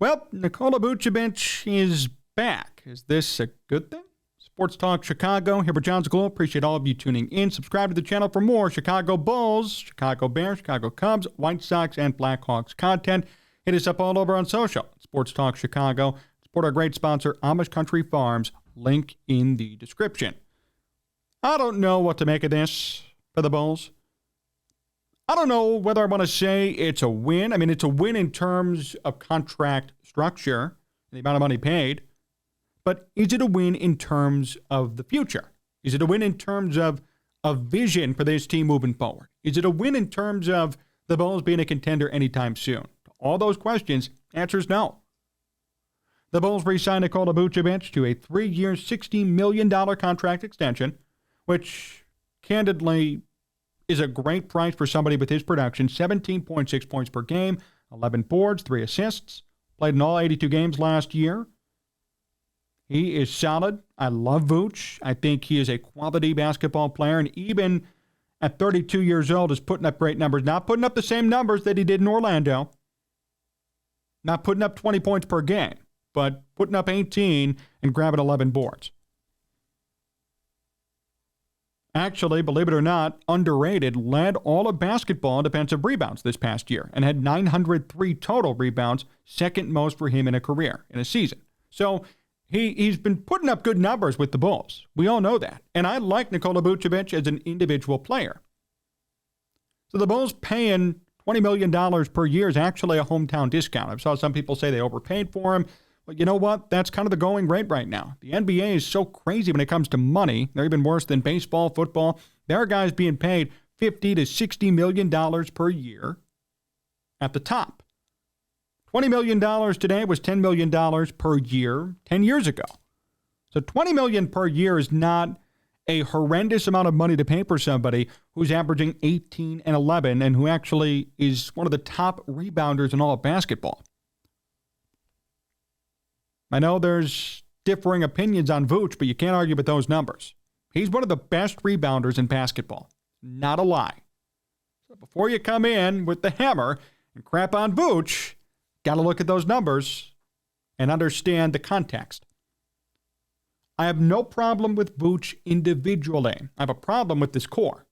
Well, Nikola Vucevic is back. Is this a good thing? Sports Talk Chicago, here with Jon Zaghloul. Appreciate all of you tuning in. Subscribe to the channel for more Chicago Bulls, Chicago Bears, Chicago Cubs, White Sox, and Blackhawks content. Hit us up all over on social. Sports Talk Chicago. Support our great sponsor, Amish Country Farms. Link in the description. I don't know what to make of this for the Bulls. I don't know whether I want to say it's a win. I mean, it's a win in terms of contract structure and the amount of money paid. But is it a win in terms of the future? Is it a win in terms of a vision for this team moving forward? Is it a win in terms of the Bulls being a contender anytime soon? To all those questions, answer is no. The Bulls re-signed Nikola Vucevic to a 3-year, $60 million contract extension, which candidly is a great price for somebody with his production. 17.6 points per game, 11 boards, 3 assists. Played in all 82 games last year. He is solid. I love Vooch. I think he is a quality basketball player, and even at 32 years old is putting up great numbers. Not putting up the same numbers that he did in Orlando. Not putting up 20 points per game, but putting up 18 and grabbing 11 boards. Actually, believe it or not, underrated, led all of basketball in defensive rebounds this past year and had 903 total rebounds, second most for him in a career, in a season. So he's been putting up good numbers with the Bulls. We all know that. And I like Nikola Vucevic as an individual player. So the Bulls paying $20 million per year is actually a hometown discount. I saw some people say they overpaid for him. But you know what? That's kind of the going rate right now. The NBA is so crazy when it comes to money. They're even worse than baseball, football. There are guys being paid $50 to $60 million per year at the top. $20 million today was $10 million per year 10 years ago. So $20 million per year is not a horrendous amount of money to pay for somebody who's averaging 18 and 11 and who actually is one of the top rebounders in all of basketball. I know there's differing opinions on Vooch, but you can't argue with those numbers. He's one of the best rebounders in basketball. Not a lie. So before you come in with the hammer and crap on Vooch, got to look at those numbers and understand the context. I have no problem with Vooch individually. I have a problem with this core.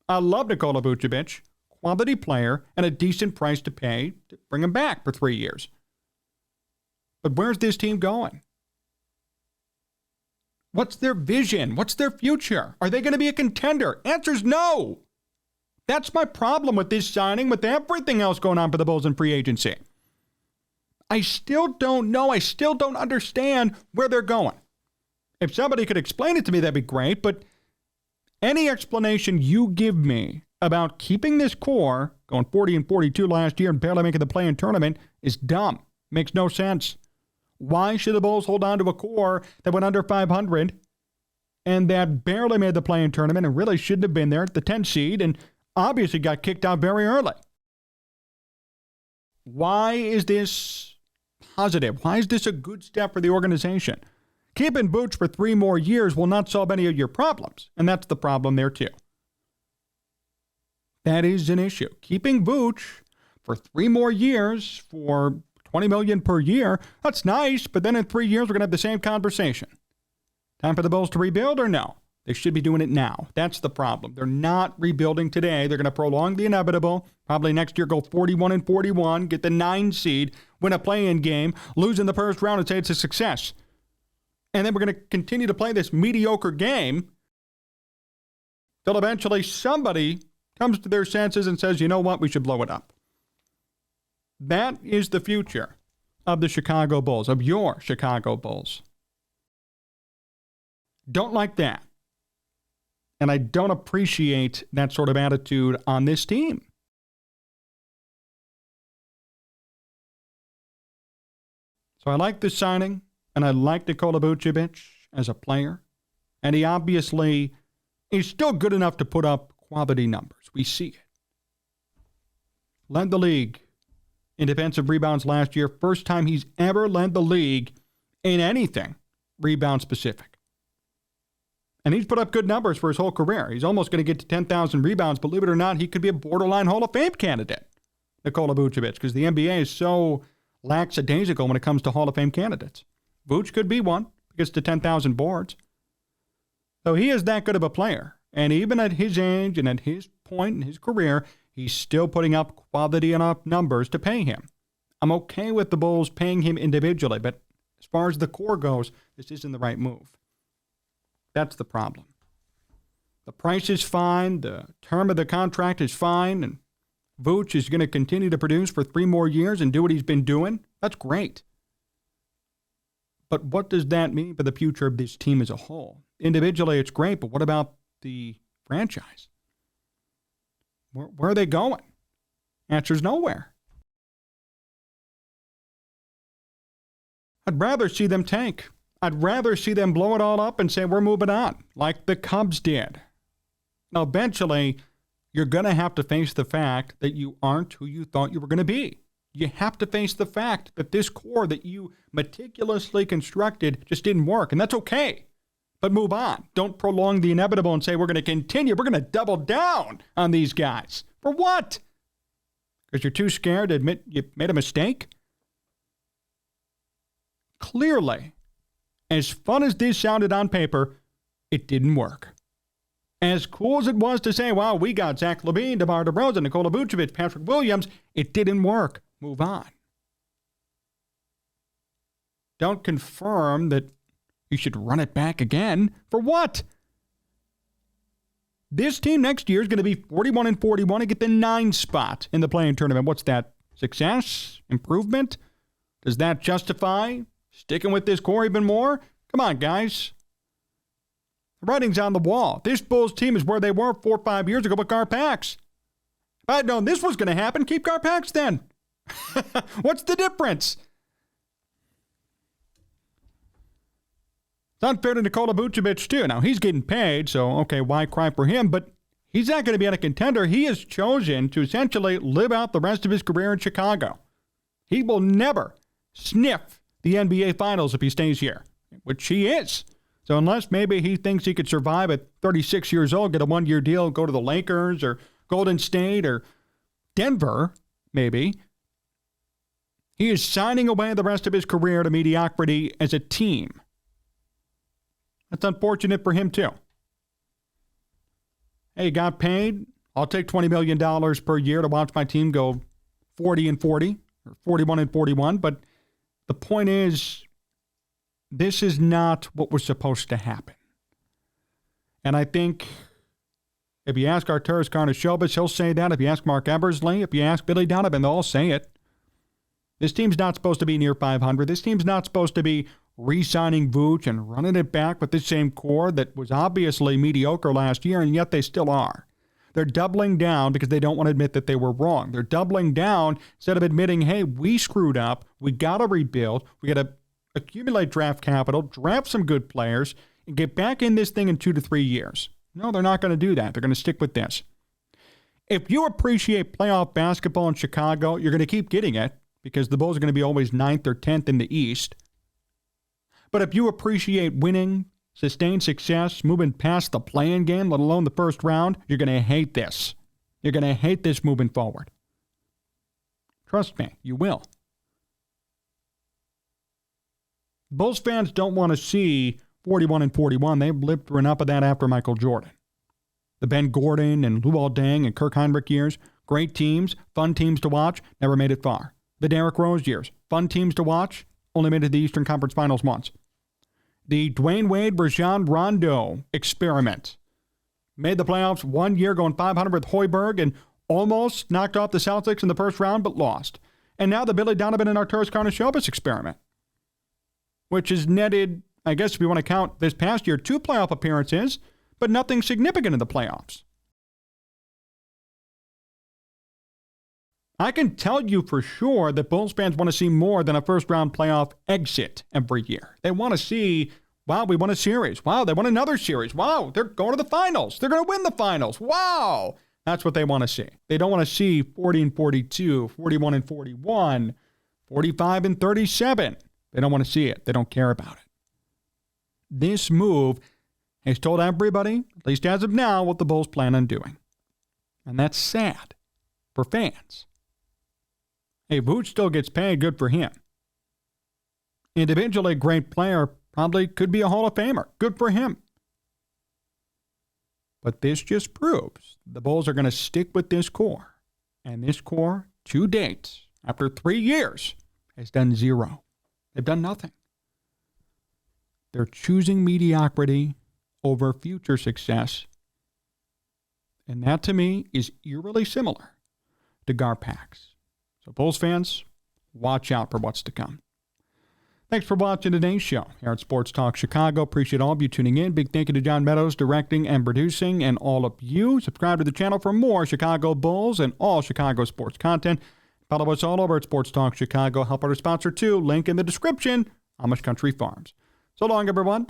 I love Nikola Vucevic, quality player, and a decent price to pay to bring him back for 3 years. But where's this team going? What's their vision? What's their future? Are they going to be a contender? Answer's no. That's my problem with this signing, with everything else going on for the Bulls in free agency. I still don't know. I still don't understand where they're going. If somebody could explain it to me, that'd be great. But any explanation you give me about keeping this core, going 40 and 42 last year and barely making the play-in tournament, is dumb. Makes no sense. Why should the Bulls hold on to a core that went under 500 and that barely made the play-in tournament and really shouldn't have been there at the 10th seed and obviously got kicked out very early? Why is this positive? Why is this a good step for the organization? Keeping Vooch for 3 more years will not solve any of your problems, and that's the problem there too. That is an issue. Keeping Vooch for 3 more years for $20 million per year, that's nice, but then in 3 years, we're going to have the same conversation. Time for the Bulls to rebuild or no? They should be doing it now. That's the problem. They're not rebuilding today. They're going to prolong the inevitable. Probably next year go 41 and 41, get the 9 seed, win a play-in game, lose in the first round and say it's a success. And then we're going to continue to play this mediocre game till eventually somebody comes to their senses and says, you know what, we should blow it up. That is the future of the Chicago Bulls, of your Chicago Bulls. Don't like that. And I don't appreciate that sort of attitude on this team. So I like this signing, and I like Nikola Vucevic as a player. And he obviously is still good enough to put up quality numbers. We see it. Led the league in defensive rebounds last year. First time he's ever led the league in anything rebound specific. And he's put up good numbers for his whole career. He's almost going to get to 10,000 rebounds. Believe it or not, he could be a borderline Hall of Fame candidate, Nikola Vucevic, because the NBA is so lackadaisical when it comes to Hall of Fame candidates. Vuce could be one. He gets to 10,000 boards. So he is that good of a player. And even at his age and at his point in his career, he's still putting up quality enough numbers to pay him. I'm okay with the Bulls paying him individually, but as far as the core goes, this isn't the right move. That's the problem. The price is fine. The term of the contract is fine. And Vuce is going to continue to produce for 3 more years and do what he's been doing. That's great. But what does that mean for the future of this team as a whole? Individually, it's great, but what about the franchise? Where are they going? Answer's nowhere. I'd rather see them tank. I'd rather see them blow it all up and say, we're moving on, like the Cubs did. Now, eventually, you're going to have to face the fact that you aren't who you thought you were going to be. You have to face the fact that this core that you meticulously constructed just didn't work, and that's okay. But move on. Don't prolong the inevitable and say, we're going to continue. We're going to double down on these guys. For what? Because you're too scared to admit you made a mistake? Clearly, as fun as this sounded on paper, it didn't work. As cool as it was to say, wow, we got Zach LaVine, DeMar DeRozan, Nikola Vucevic, Patrick Williams, it didn't work. Move on. Don't confirm that you should run it back again. For what? This team next year is going to be 41-41 and get the 9 spot in the play-in tournament. What's that? Success? Improvement? Does that justify sticking with this core even more? Come on, guys. The writing's on the wall. This Bulls team is where they were 4 or 5 years ago with Garpax. If I had known this was going to happen, keep Garpax then. What's the difference? It's unfair to Nikola Vucevic, too. Now, he's getting paid, so, okay, why cry for him? But he's not going to be on a contender. He has chosen to essentially live out the rest of his career in Chicago. He will never sniff the NBA Finals if he stays here, which he is. So unless maybe he thinks he could survive at 36 years old, get a 1-year deal, go to the Lakers or Golden State or Denver, maybe, he is signing away the rest of his career to mediocrity as a team. That's unfortunate for him, too. Hey, got paid. I'll take $20 million per year to watch my team go 40-40 or 41-41. But the point is, this is not what was supposed to happen. And I think if you ask Arturas Karnisovas, he'll say that. If you ask Mark Eversley, if you ask Billy Donovan, they'll all say it. This team's not supposed to be near 500. This team's not supposed to be re-signing Vooch and running it back with the same core that was obviously mediocre last year, and yet they still are. They're doubling down because they don't want to admit that they were wrong. They're doubling down instead of admitting, hey, we screwed up. We got to rebuild. We got to accumulate draft capital, draft some good players, and get back in this thing in 2 to 3 years. No, they're not going to do that. They're going to stick with this. If you appreciate playoff basketball in Chicago, you're going to keep getting it because the Bulls are going to be always 9th or 10th in the East. But if you appreciate winning, sustained success, moving past the play-in game, let alone the first round, you're going to hate this. You're going to hate this moving forward. Trust me, you will. Bulls fans don't want to see 41-41. They've lived through enough of that after Michael Jordan. The Ben Gordon and Luol Deng and Kirk Heinrich years, great teams, fun teams to watch, never made it far. The Derrick Rose years, fun teams to watch, only made it to the Eastern Conference Finals once. The Dwayne Wade, Rajon Rondo experiment made the playoffs 1 year going 500 with Hoiberg and almost knocked off the Celtics in the first round but lost. And now the Billy Donovan and Arturas Karnisovas experiment, which has netted, I guess if you want to count this past year, 2 playoff appearances, but nothing significant in the playoffs. I can tell you for sure that Bulls fans want to see more than a first-round playoff exit every year. They want to see, wow, we won a series. Wow, they won another series. Wow, they're going to the finals. They're going to win the finals. Wow. That's what they want to see. They don't want to see 40-42, 41-41, 45-37. They don't want to see it. They don't care about it. This move has told everybody, at least as of now, what the Bulls plan on doing. And that's sad for fans. Hey, Vooch still gets paid, good for him. individually great player, probably could be a Hall of Famer. Good for him. But this just proves the Bulls are going to stick with this core. And this core, to date, after 3 years, has done zero. They've done nothing. They're choosing mediocrity over future success. And that, to me, is eerily similar to Garpax. So, Bulls fans, watch out for what's to come. Thanks for watching today's show here at Sports Talk Chicago. Appreciate all of you tuning in. Big thank you to John Meadows, directing and producing, and all of you. Subscribe to the channel for more Chicago Bulls and all Chicago sports content. Follow us all over at Sports Talk Chicago. Help our sponsor too. Link in the description. Amish Country Farms. So long, everyone.